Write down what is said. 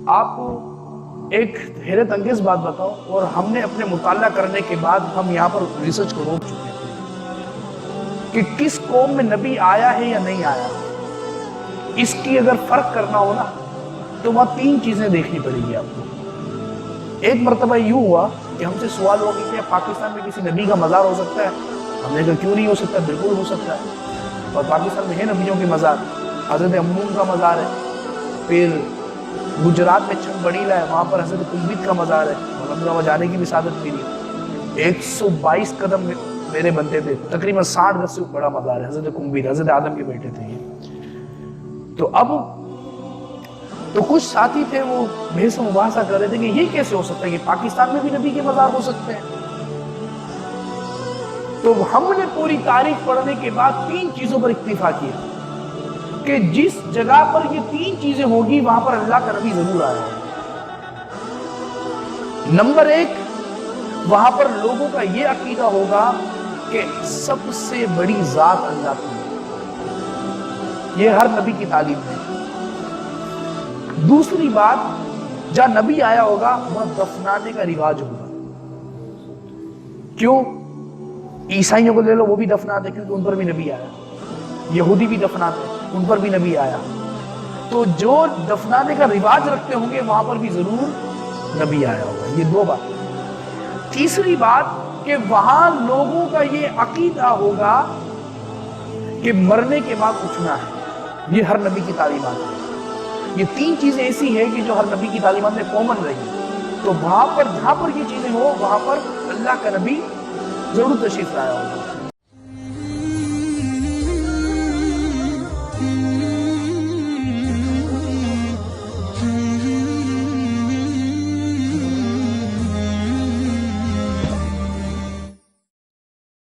آپ کو ایک حیرت انگیز بات بتاؤ، اور ہم نے اپنے مطالعہ کرنے کے بعد ہم یہاں پر ریسرچ کو روک چکے ہیں کہ کس قوم میں نبی آیا ہے یا نہیں آیا، اس کی اگر فرق کرنا ہو نا تو وہاں 3 چیزیں دیکھنی پڑے گی آپ کو۔ ایک مرتبہ یوں ہوا کہ ہم سے سوال ہوا کہ کیا پاکستان میں کسی نبی کا مزار ہو سکتا ہے؟ ہم نے کہا کیوں نہیں ہو سکتا، بالکل ہو سکتا ہے، اور پاکستان میں ہے نبیوں کے مزار۔ حضرت امون کا مزار ہے، پھر گجرات میں چھنبڑیلا ہے، وہاں پر حضرت کلبیت کا مزار ہے، وہاں جانے کی بھی سعادت ملی۔ 122 قدم میرے بنتے تھے، تقریباً 60 گز سے بڑا مزار ہے حضرت کلبیت، حضرت آدم کے بیٹے تھے یہ۔ تو کچھ ساتھی تھے وہ بحث و مباحثہ کر رہے تھے کہ یہ کیسے ہو سکتا ہے کہ پاکستان میں بھی نبی کے مزار ہو سکتے ہیں۔ تو ہم نے پوری تاریخ پڑھنے کے بعد 3 چیزوں پر اکتفا کیا کہ جس جگہ پر یہ 3 چیزیں ہوگی وہاں پر اللہ کا نبی ضرور آیا ہے۔ نمبر 1، وہاں پر لوگوں کا یہ عقیدہ ہوگا کہ سب سے بڑی ذات اللہ کی ہے، یہ ہر نبی کی تعلیم ہے۔ دوسری بات، جہاں نبی آیا ہوگا وہاں دفنانے کا رواج ہوگا۔ کیوں؟ عیسائیوں کو لے لو، وہ بھی دفناتے کیونکہ ان پر بھی نبی آیا، یہودی بھی دفناتے ان پر بھی نبی آیا، تو جو دفنانے کا رواج رکھتے ہوں گے وہاں پر بھی ضرور نبی آیا ہوگا۔ یہ 2 بات۔ تیسری بات کہ وہاں لوگوں کا یہ عقیدہ ہوگا کہ مرنے کے بعد اٹھنا ہے، یہ ہر نبی کی تعلیمات ہے۔ یہ 3 چیزیں ایسی ہیں کہ جو ہر نبی کی تعلیمات میں کامن رہی، تو وہاں پر جہاں پر یہ چیزیں ہو وہاں پر اللہ کا نبی ضرور تشریف لایا ہوگا۔